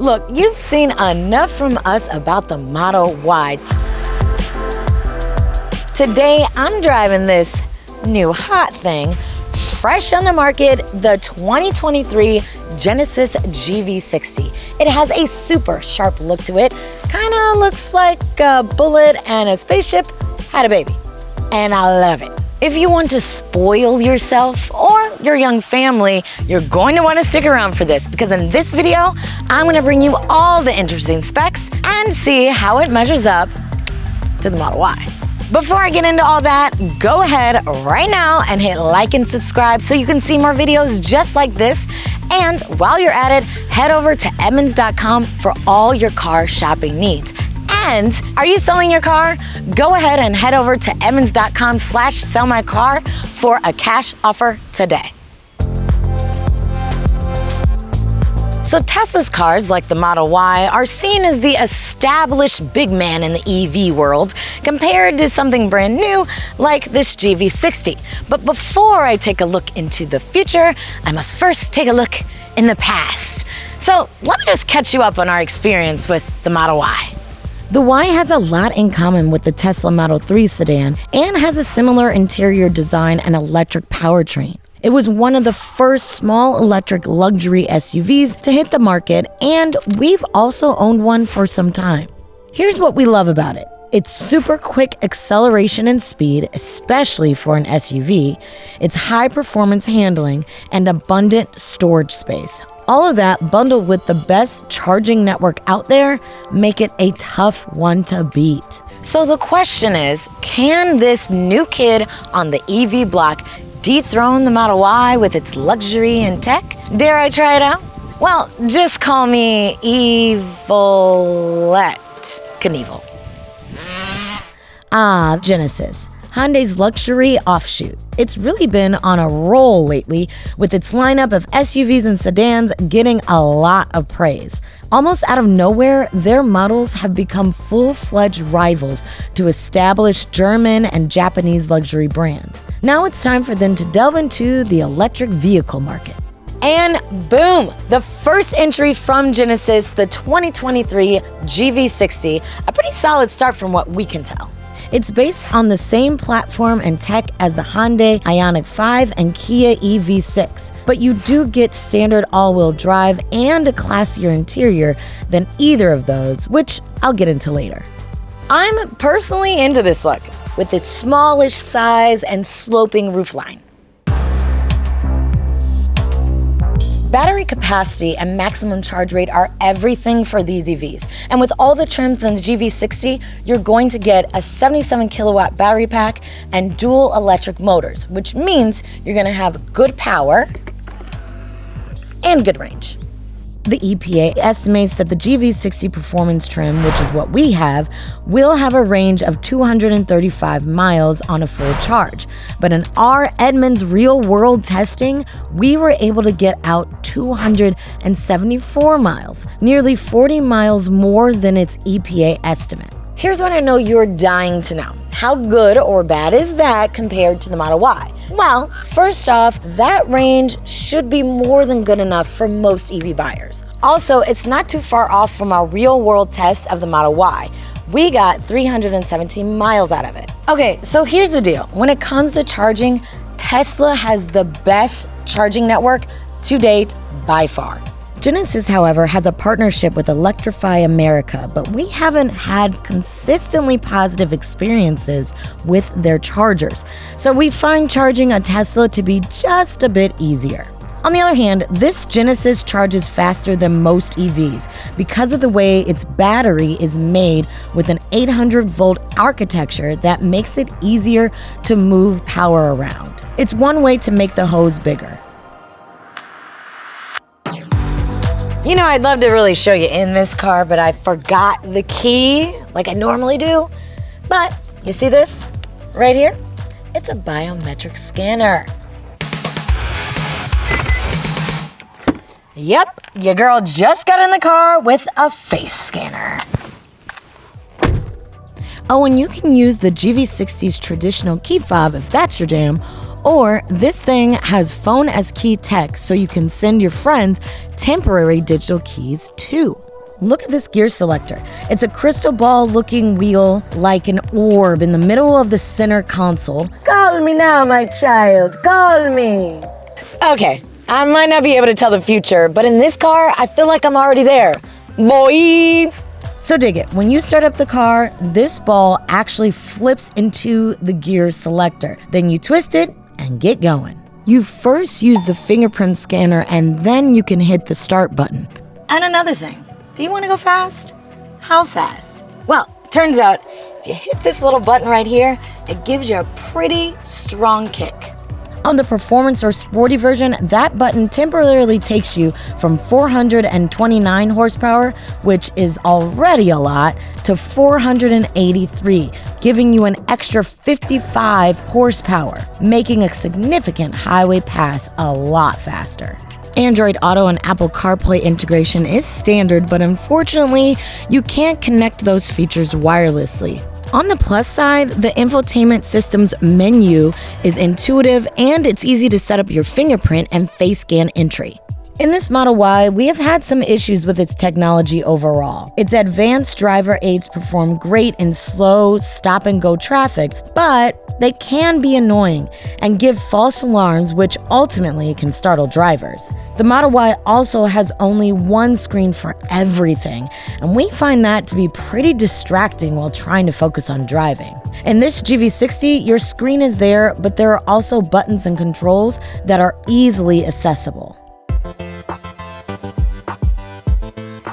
Look, you've seen enough from us about the Model Y. Today, I'm driving this new hot thing, fresh on the market, the 2023 Genesis GV60. It has a super sharp look to it. Kinda looks like a bullet and a spaceship had a baby. And I love it. If you want to spoil yourself or your young family, you're going to want to stick around for this, because in this video, I'm going to bring you all the interesting specs and see how it measures up to the Model Y. Before I get into all that, go ahead right now and hit like and subscribe so you can see more videos just like this. And while you're at it, head over to Edmunds.com for all your car shopping needs. And are you selling your car? Go ahead and head over to Edmunds.com/sellmycar for a cash offer today. So Tesla's cars, like the Model Y, are seen as the established big man in the EV world compared to something brand new like this GV60. But before I take a look into the future, I must first take a look in the past. So let me just catch you up on our experience with the Model Y. The Y has a lot in common with the Tesla Model 3 sedan and has a similar interior design and electric powertrain. It was one of the first small electric luxury SUVs to hit the market, and we've also owned one for some time. Here's what we love about it. Its super quick acceleration and speed, especially for an SUV, its high performance handling, and abundant storage space. All of that, bundled with the best charging network out there, make it a tough one to beat. So the question is, can this new kid on the EV block dethrone the Model Y with its luxury and tech? Dare I try it out? Well, just call me Evilette Knievel. Genesis, Hyundai's luxury offshoot. It's really been on a roll lately, with its lineup of SUVs and sedans getting a lot of praise. Almost out of nowhere, their models have become full-fledged rivals to established German and Japanese luxury brands. Now it's time for them to delve into the electric vehicle market. And boom, the first entry from Genesis, the 2023 GV60, a pretty solid start from what we can tell. It's based on the same platform and tech as the Hyundai Ioniq 5 and Kia EV6, but you do get standard all-wheel drive and a classier interior than either of those, which I'll get into later. I'm personally into this look, with its smallish size and sloping roofline. Battery capacity and maximum charge rate are everything for these EVs. And with all the trims in the GV60, you're going to get a 77 kilowatt battery pack and dual electric motors, which means you're gonna have good power and good range. The EPA estimates that the GV60 performance trim, which is what we have, will have a range of 235 miles on a full charge. But in our Edmunds real-world testing, we were able to get out 274 miles, nearly 40 miles more than its EPA estimate. Here's what I know you're dying to know. How good or bad is that compared to the Model Y? Well, first off, that range should be more than good enough for most EV buyers. Also, it's not too far off from our real-world test of the Model Y. We got 317 miles out of it. Okay, so here's the deal. When it comes to charging, Tesla has the best charging network to date by far. Genesis, however, has a partnership with Electrify America, but we haven't had consistently positive experiences with their chargers, so we find charging a Tesla to be just a bit easier. On the other hand, this Genesis charges faster than most EVs because of the way its battery is made with an 800-volt architecture that makes it easier to move power around. It's one way to make the hose bigger. You know, I'd love to really show you in this car, but I forgot the key like I normally do. But you see this right here? It's a biometric scanner. Yep, your girl just got in the car with a face scanner. Oh, and you can use the GV60's traditional key fob if that's your jam, or this thing has phone as key tech so you can send your friends temporary digital keys too. Look at this gear selector. It's a crystal ball looking wheel like an orb in the middle of the center console. Call me now, my child, call me. Okay, I might not be able to tell the future, but in this car, I feel like I'm already there. Boy! So dig it, when you start up the car, this ball actually flips into the gear selector. Then you twist it and get going. You first use the fingerprint scanner and then you can hit the start button. And another thing, do you want to go fast? How fast? Well, turns out if you hit this little button right here, it gives you a pretty strong kick. On the performance or sporty version, that button temporarily takes you from 429 horsepower, which is already a lot, to 483, giving you an extra 55 horsepower, making a significant highway pass a lot faster. Android Auto and Apple CarPlay integration is standard, but unfortunately, you can't connect those features wirelessly. On the plus side, the infotainment system's menu is intuitive and it's easy to set up your fingerprint and face scan entry. In this Model Y, we have had some issues with its technology overall. Its advanced driver aids perform great in slow, stop-and-go traffic, but they can be annoying and give false alarms, which ultimately can startle drivers. The Model Y also has only one screen for everything, and we find that to be pretty distracting while trying to focus on driving. In this GV60, your screen is there, but there are also buttons and controls that are easily accessible.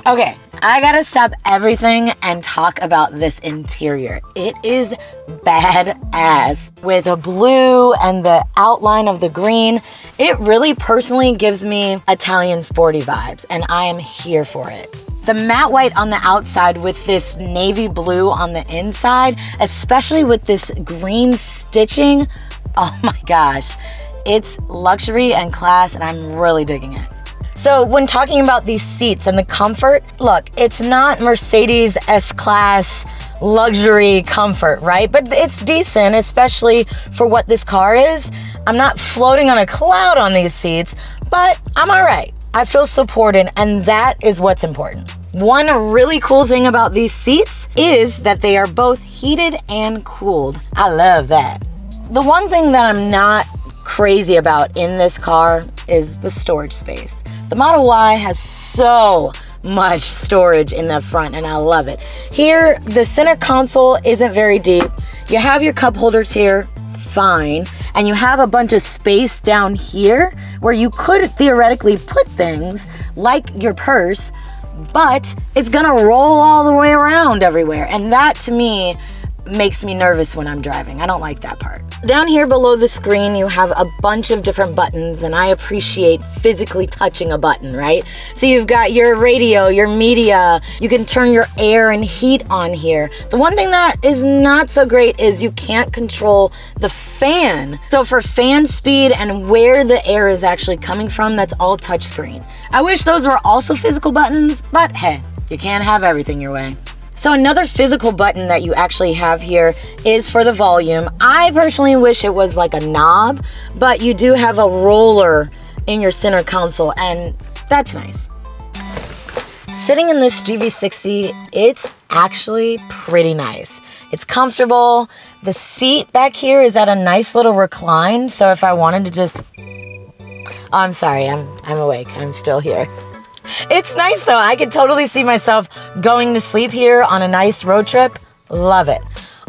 Okay, I gotta stop everything and talk about this interior. It is badass. With the blue and the outline of the green, it really personally gives me Italian sporty vibes, and I am here for it. The matte white on the outside with this navy blue on the inside, especially with this green stitching, oh my gosh. It's luxury and class, and I'm really digging it. So when talking about these seats and the comfort, look, it's not Mercedes S-Class luxury comfort, right? But it's decent, especially for what this car is. I'm not floating on a cloud on these seats, but I'm all right. I feel supported, and that is what's important. One really cool thing about these seats is that they are both heated and cooled. I love that. The one thing that I'm not crazy about in this car is the storage space. The Model Y has so much storage in the front, and I love it. Here, the center console isn't very deep. You have your cup holders here, fine, and you have a bunch of space down here where you could theoretically put things like your purse, but it's gonna roll all the way around everywhere, and that to me makes me nervous when I'm driving. I don't like that part. Down here below the screen, you have a bunch of different buttons, and I appreciate physically touching a button, right? So you've got your radio, your media, you can turn your air and heat on here. The one thing that is not so great is you can't control the fan. So for fan speed and where the air is actually coming from, that's all touchscreen. I wish those were also physical buttons, but hey, you can't have everything your way. So another physical button that you actually have here is for the volume. I personally wish it was like a knob, but you do have a roller in your center console, and that's nice. Sitting in this GV60, it's actually pretty nice. It's comfortable. The seat back here is at a nice little recline, so if I wanted to just... Oh, I'm sorry, I'm awake. I'm still here. It's nice though. I could totally see myself going to sleep here on a nice road trip. Love it.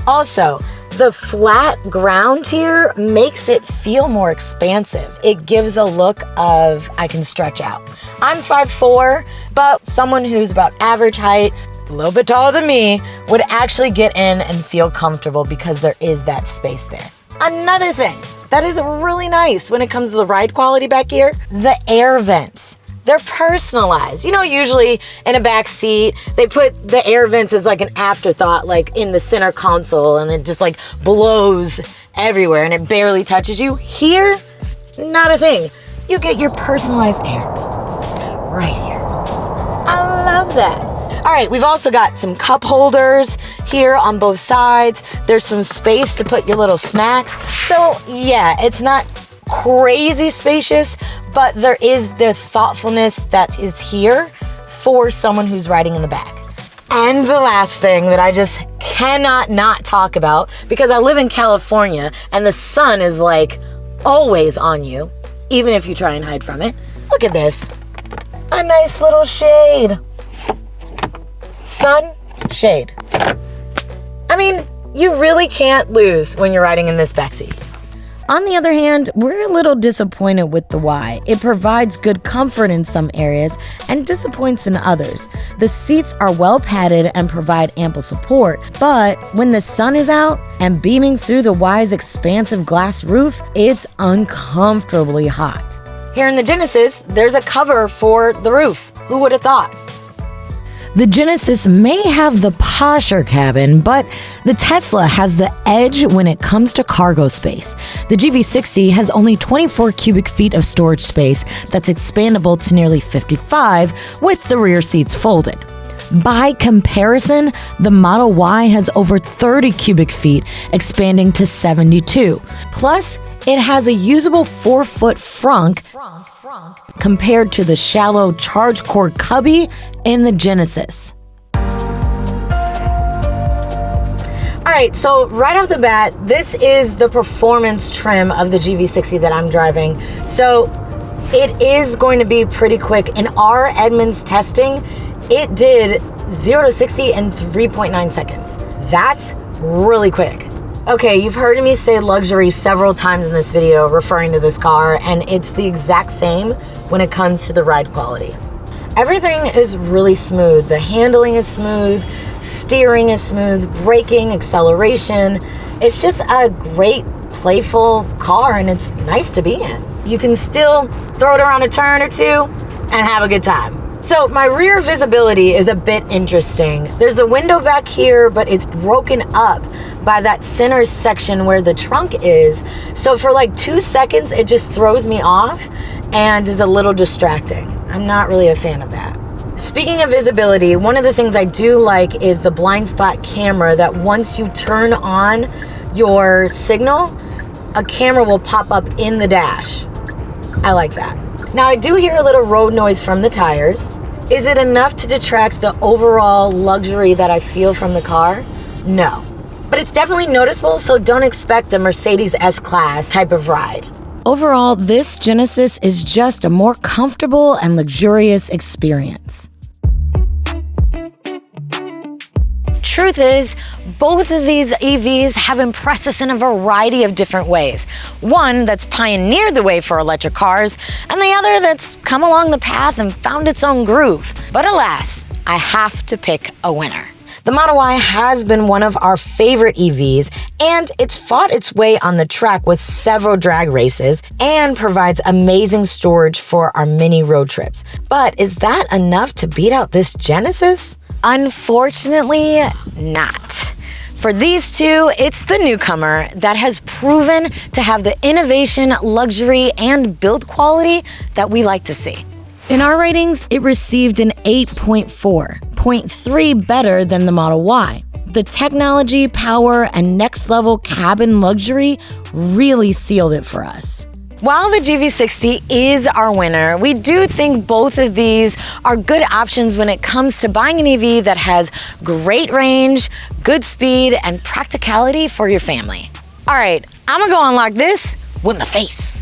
Also, the flat ground here makes it feel more expansive. It gives a look of I can stretch out. I'm 5'4", but someone who's about average height, a little bit taller than me, would actually get in and feel comfortable because there is that space there. Another thing that is really nice when it comes to the ride quality back here, the air vents. They're personalized. You know, usually in a back seat, they put the air vents as like an afterthought, like in the center console, and it just like blows everywhere and it barely touches you. Here, not a thing. You get your personalized air right here. I love that. All right, we've also got some cup holders here on both sides. There's some space to put your little snacks. So yeah, it's not crazy spacious, but there is the thoughtfulness that is here for someone who's riding in the back. And the last thing that I just cannot not talk about, because I live in California and the sun is like always on you, even if you try and hide from it. Look at this. A nice little shade. Sun, shade. I mean, you really can't lose when you're riding in this backseat. On the other hand, we're a little disappointed with the Y. It provides good comfort in some areas and disappoints in others. The seats are well padded and provide ample support, but when the sun is out and beaming through the Y's expansive glass roof, it's uncomfortably hot. Here in the Genesis, there's a cover for the roof. Who would have thought? The Genesis may have the posher cabin, but the Tesla has the edge when it comes to cargo space. The GV60 has only 24 cubic feet of storage space that's expandable to nearly 55 with the rear seats folded. By comparison, the Model Y has over 30 cubic feet, expanding to 72. Plus, it has a usable 4-foot frunk compared to the shallow charge cord cubby in the Genesis. All right, so right off the bat, this is the performance trim of the GV60 that I'm driving. So it is going to be pretty quick. In our Edmunds testing, it did 0 to 60 in 3.9 seconds. That's really quick. Okay, you've heard me say luxury several times in this video referring to this car, and it's the exact same when it comes to the ride quality. Everything is really smooth. The handling is smooth, steering is smooth, braking, acceleration. It's just a great, playful car, and it's nice to be in. You can still throw it around a turn or two and have a good time. So my rear visibility is a bit interesting. There's the window back here, but it's broken up by that center section where the trunk is. So for like 2 seconds, it just throws me off and is a little distracting. I'm not really a fan of that. Speaking of visibility, one of the things I do like is the blind spot camera, that once you turn on your signal, a camera will pop up in the dash. I like that. Now, I do hear a little road noise from the tires. Is it enough to detract the overall luxury that I feel from the car? No. But it's definitely noticeable, so don't expect a Mercedes S-Class type of ride. Overall, this Genesis is just a more comfortable and luxurious experience. Truth is, both of these EVs have impressed us in a variety of different ways. One that's pioneered the way for electric cars, and the other that's come along the path and found its own groove. But alas, I have to pick a winner. The Model Y has been one of our favorite EVs, and it's fought its way on the track with several drag races and provides amazing storage for our mini road trips. But is that enough to beat out this Genesis? Unfortunately, not. For these two, it's the newcomer that has proven to have the innovation, luxury, and build quality that we like to see. In our ratings, it received an 8.4, 0.3 better than the Model Y. The technology, power, and next-level cabin luxury really sealed it for us. While the GV60 is our winner, we do think both of these are good options when it comes to buying an EV that has great range, good speed, and practicality for your family. All right, I'm gonna go unlock this with my face.